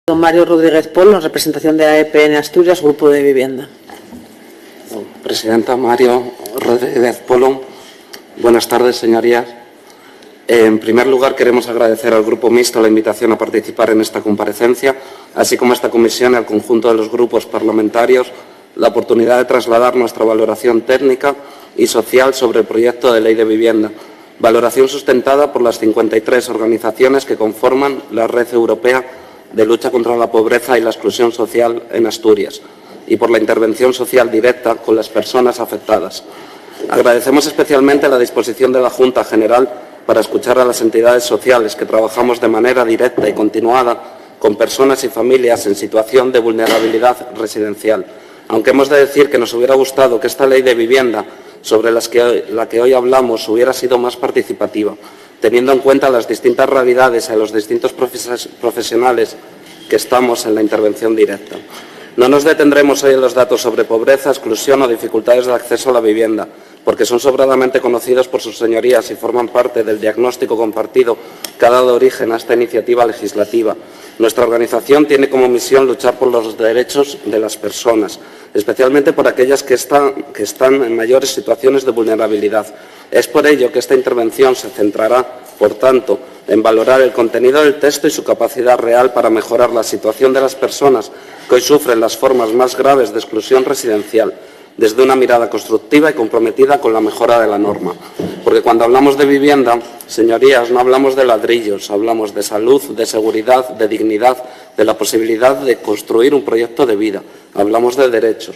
Don Mario Rodríguez Polo, en representación de AEPN Asturias, Grupo de Vivienda. Presidenta Mario Rodríguez Polo, buenas tardes, señorías. En primer lugar, queremos agradecer al Grupo Mixto la invitación a participar en esta comparecencia, así como a esta comisión y al conjunto de los grupos parlamentarios la oportunidad de trasladar nuestra valoración técnica y social sobre el proyecto de Ley de Vivienda, valoración sustentada por las 53 organizaciones que conforman la Red Europea de Lucha contra la Pobreza y la Exclusión Social en Asturias y por la intervención social directa con las personas afectadas. Agradecemos especialmente la disposición de la Junta General para escuchar a las entidades sociales que trabajamos de manera directa y continuada con personas y familias en situación de vulnerabilidad residencial, aunque hemos de decir que nos hubiera gustado que esta ley de vivienda sobre la que hoy hablamos hubiera sido más participativa, teniendo en cuenta las distintas realidades y a los distintos profesionales que estamos en la intervención directa. No nos detendremos hoy en los datos sobre pobreza, exclusión o dificultades de acceso a la vivienda, porque son sobradamente conocidos por sus señorías y forman parte del diagnóstico compartido que ha dado origen a esta iniciativa legislativa. Nuestra organización tiene como misión luchar por los derechos de las personas, especialmente por aquellas que están en mayores situaciones de vulnerabilidad. Es por ello que esta intervención se centrará, por tanto, en valorar el contenido del texto y su capacidad real para mejorar la situación de las personas que hoy sufren las formas más graves de exclusión residencial, desde una mirada constructiva y comprometida con la mejora de la norma. Porque cuando hablamos de vivienda, señorías, no hablamos de ladrillos, hablamos de salud, de seguridad, de dignidad, de la posibilidad de construir un proyecto de vida. Hablamos de derechos.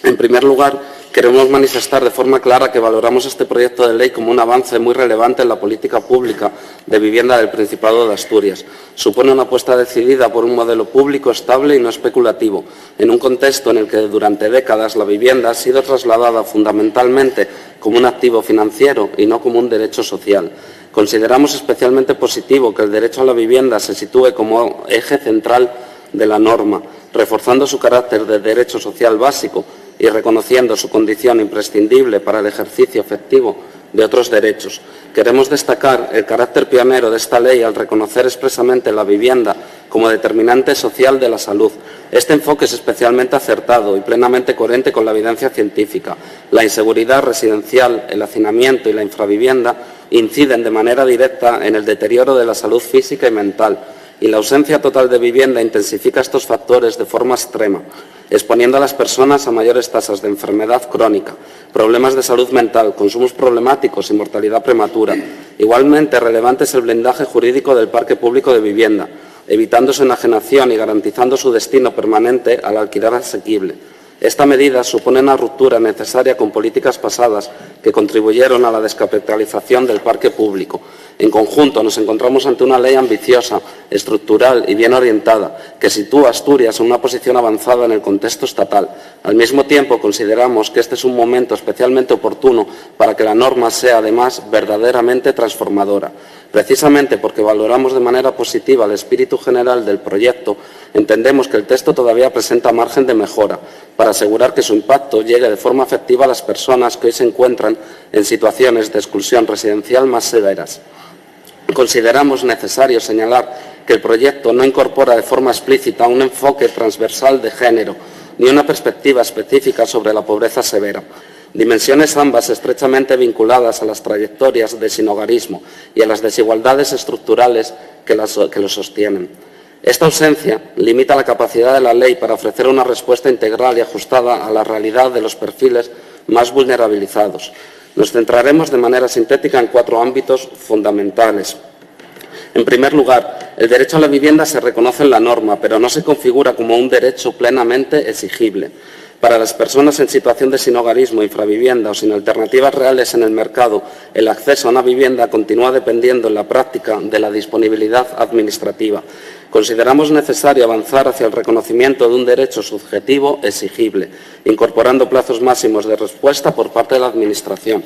En primer lugar, queremos manifestar de forma clara que valoramos este proyecto de ley como un avance muy relevante en la política pública de vivienda del Principado de Asturias. Supone una apuesta decidida por un modelo público estable y no especulativo, en un contexto en el que durante décadas la vivienda ha sido trasladada fundamentalmente como un activo financiero y no como un derecho social. Consideramos especialmente positivo que el derecho a la vivienda se sitúe como eje central de la norma, reforzando su carácter de derecho social básico y reconociendo su condición imprescindible para el ejercicio efectivo de otros derechos. Queremos destacar el carácter pionero de esta ley al reconocer expresamente la vivienda como determinante social de la salud. Este enfoque es especialmente acertado y plenamente coherente con la evidencia científica. La inseguridad residencial, el hacinamiento y la infravivienda inciden de manera directa en el deterioro de la salud física y mental, y la ausencia total de vivienda intensifica estos factores de forma extrema, exponiendo a las personas a mayores tasas de enfermedad crónica, problemas de salud mental, consumos problemáticos y mortalidad prematura. Igualmente relevante es el blindaje jurídico del parque público de vivienda, evitando su enajenación y garantizando su destino permanente al alquiler asequible. Esta medida supone una ruptura necesaria con políticas pasadas que contribuyeron a la descapitalización del parque público. En conjunto, nos encontramos ante una ley ambiciosa, estructural y bien orientada, que sitúa a Asturias en una posición avanzada en el contexto estatal. Al mismo tiempo, consideramos que este es un momento especialmente oportuno para que la norma sea, además, verdaderamente transformadora. Precisamente porque valoramos de manera positiva el espíritu general del proyecto, entendemos que el texto todavía presenta margen de mejora para asegurar que su impacto llegue de forma efectiva a las personas que hoy se encuentran en situaciones de exclusión residencial más severas. Consideramos necesario señalar que el proyecto no incorpora de forma explícita un enfoque transversal de género ni una perspectiva específica sobre la pobreza severa. Dimensiones ambas estrechamente vinculadas a las trayectorias de sinhogarismo y a las desigualdades estructurales que lo sostienen. Esta ausencia limita la capacidad de la ley para ofrecer una respuesta integral y ajustada a la realidad de los perfiles más vulnerabilizados. Nos centraremos de manera sintética en 4 ámbitos fundamentales. En primer lugar, el derecho a la vivienda se reconoce en la norma, pero no se configura como un derecho plenamente exigible. Para las personas en situación de sinhogarismo, infravivienda o sin alternativas reales en el mercado, el acceso a una vivienda continúa dependiendo en la práctica de la disponibilidad administrativa. Consideramos necesario avanzar hacia el reconocimiento de un derecho subjetivo exigible, incorporando plazos máximos de respuesta por parte de la Administración.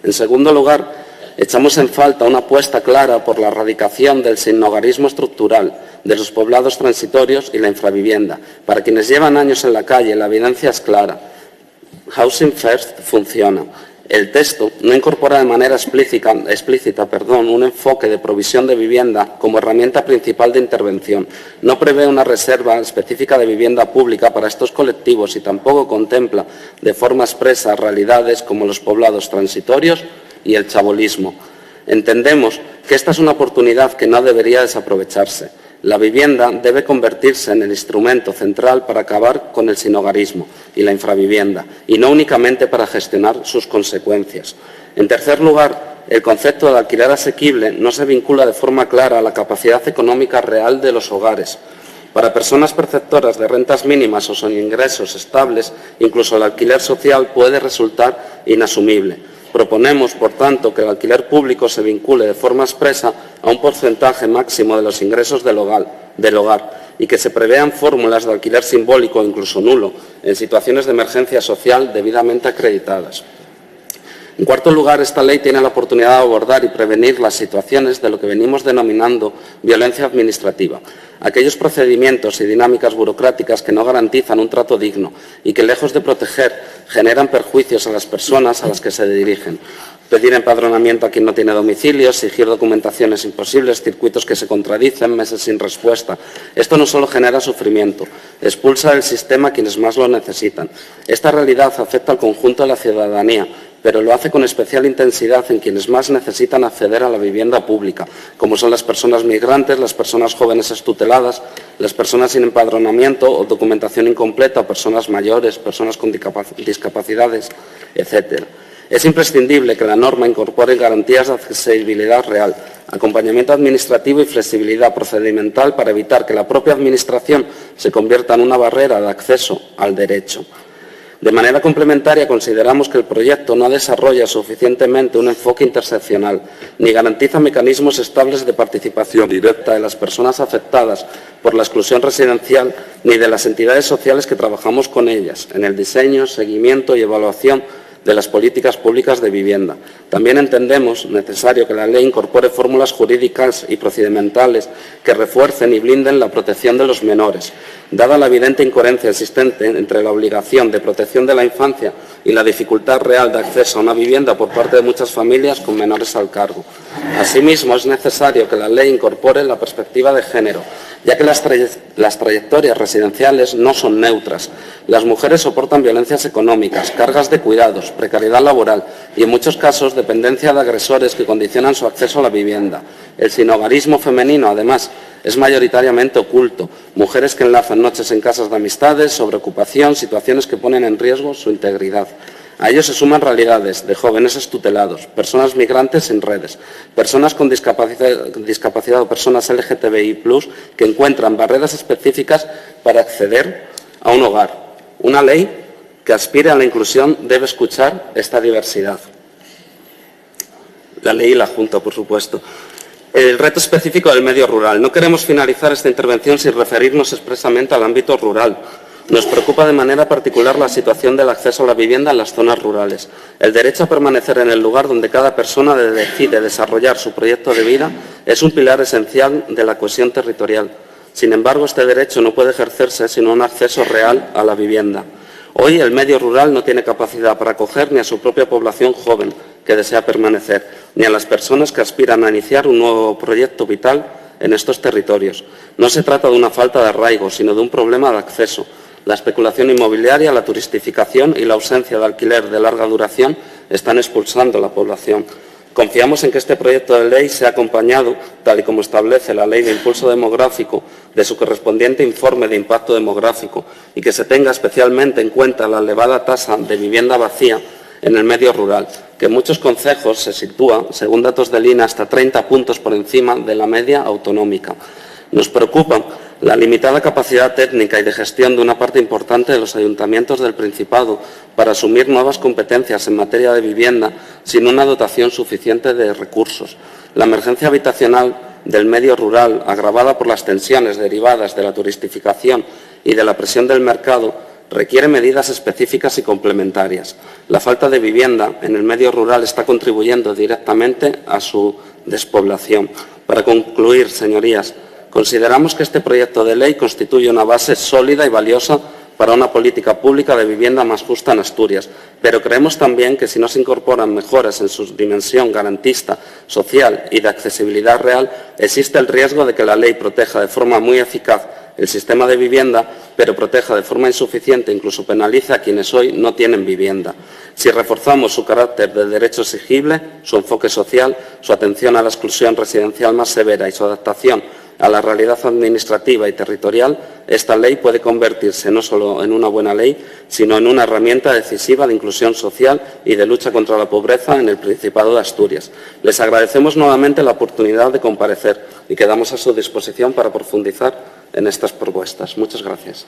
En segundo lugar, echamos en falta una apuesta clara por la erradicación del sinhogarismo estructural, de los poblados transitorios y la infravivienda. Para quienes llevan años en la calle, la evidencia es clara. Housing First funciona. El texto no incorpora de manera explícita, un enfoque de provisión de vivienda como herramienta principal de intervención. No prevé una reserva específica de vivienda pública para estos colectivos y tampoco contempla de forma expresa realidades como los poblados transitorios y el chabolismo. Entendemos que esta es una oportunidad que no debería desaprovecharse. La vivienda debe convertirse en el instrumento central para acabar con el sinhogarismo y la infravivienda, y no únicamente para gestionar sus consecuencias. En tercer lugar, el concepto de alquiler asequible no se vincula de forma clara a la capacidad económica real de los hogares. Para personas perceptoras de rentas mínimas o sin ingresos estables, incluso el alquiler social puede resultar inasumible. Proponemos, por tanto, que el alquiler público se vincule de forma expresa a un porcentaje máximo de los ingresos del hogar y que se prevean fórmulas de alquiler simbólico o incluso nulo en situaciones de emergencia social debidamente acreditadas. En cuarto lugar, esta ley tiene la oportunidad de abordar y prevenir las situaciones de lo que venimos denominando violencia administrativa, aquellos procedimientos y dinámicas burocráticas que no garantizan un trato digno y que, lejos de proteger, generan perjuicios a las personas a las que se dirigen. Pedir empadronamiento a quien no tiene domicilio, exigir documentaciones imposibles, circuitos que se contradicen, meses sin respuesta. Esto no solo genera sufrimiento, expulsa del sistema a quienes más lo necesitan. Esta realidad afecta al conjunto de la ciudadanía, pero lo hace con especial intensidad en quienes más necesitan acceder a la vivienda pública, como son las personas migrantes, las personas jóvenes extuteladas, las personas sin empadronamiento o documentación incompleta, personas mayores, personas con discapacidades, etc. Es imprescindible que la norma incorpore garantías de accesibilidad real, acompañamiento administrativo y flexibilidad procedimental para evitar que la propia Administración se convierta en una barrera de acceso al derecho. De manera complementaria, consideramos que el proyecto no desarrolla suficientemente un enfoque interseccional, ni garantiza mecanismos estables de participación directa de las personas afectadas por la exclusión residencial, ni de las entidades sociales que trabajamos con ellas, en el diseño, seguimiento y evaluación de las políticas públicas de vivienda. También entendemos necesario que la ley incorpore fórmulas jurídicas y procedimentales que refuercen y blinden la protección de los menores, dada la evidente incoherencia existente entre la obligación de protección de la infancia y la dificultad real de acceso a una vivienda por parte de muchas familias con menores al cargo. Asimismo, es necesario que la ley incorpore la perspectiva de género, ya que las trayectorias residenciales no son neutras. Las mujeres soportan violencias económicas, cargas de cuidados, precariedad laboral y, en muchos casos, dependencia de agresores que condicionan su acceso a la vivienda. El sinhogarismo femenino, además, es mayoritariamente oculto. Mujeres que enlazan noches en casas de amistades, sobreocupación, situaciones que ponen en riesgo su integridad. A ello se suman realidades de jóvenes extutelados, personas migrantes sin redes, personas con discapacidad o personas LGTBI+, que encuentran barreras específicas para acceder a un hogar. Una ley que aspire a la inclusión debe escuchar esta diversidad. La ley y la Junta, por supuesto. El reto específico del medio rural. No queremos finalizar esta intervención sin referirnos expresamente al ámbito rural. Nos preocupa de manera particular la situación del acceso a la vivienda en las zonas rurales. El derecho a permanecer en el lugar donde cada persona decide desarrollar su proyecto de vida es un pilar esencial de la cohesión territorial. Sin embargo, este derecho no puede ejercerse sin un acceso real a la vivienda. Hoy el medio rural no tiene capacidad para acoger ni a su propia población joven que desea permanecer, ni a las personas que aspiran a iniciar un nuevo proyecto vital en estos territorios. No se trata de una falta de arraigo, sino de un problema de acceso. La especulación inmobiliaria, la turistificación y la ausencia de alquiler de larga duración están expulsando a la población. Confiamos en que este proyecto de ley sea acompañado, tal y como establece la Ley de Impulso Demográfico, de su correspondiente informe de impacto demográfico y que se tenga especialmente en cuenta la elevada tasa de vivienda vacía en el medio rural, que en muchos concejos se sitúa, según datos del INE, hasta 30 puntos por encima de la media autonómica. Nos preocupa la limitada capacidad técnica y de gestión de una parte importante de los ayuntamientos del Principado para asumir nuevas competencias en materia de vivienda sin una dotación suficiente de recursos. La emergencia habitacional del medio rural, agravada por las tensiones derivadas de la turistificación y de la presión del mercado, requiere medidas específicas y complementarias. La falta de vivienda en el medio rural está contribuyendo directamente a su despoblación. Para concluir, señorías, consideramos que este proyecto de ley constituye una base sólida y valiosa para una política pública de vivienda más justa en Asturias, pero creemos también que si no se incorporan mejoras en su dimensión garantista, social y de accesibilidad real, existe el riesgo de que la ley proteja de forma muy eficaz el sistema de vivienda, pero proteja de forma insuficiente e incluso penalice a quienes hoy no tienen vivienda. Si reforzamos su carácter de derecho exigible, su enfoque social, su atención a la exclusión residencial más severa y su adaptación a la realidad administrativa y territorial, esta ley puede convertirse no solo en una buena ley, sino en una herramienta decisiva de inclusión social y de lucha contra la pobreza en el Principado de Asturias. Les agradecemos nuevamente la oportunidad de comparecer y quedamos a su disposición para profundizar en estas propuestas. Muchas gracias.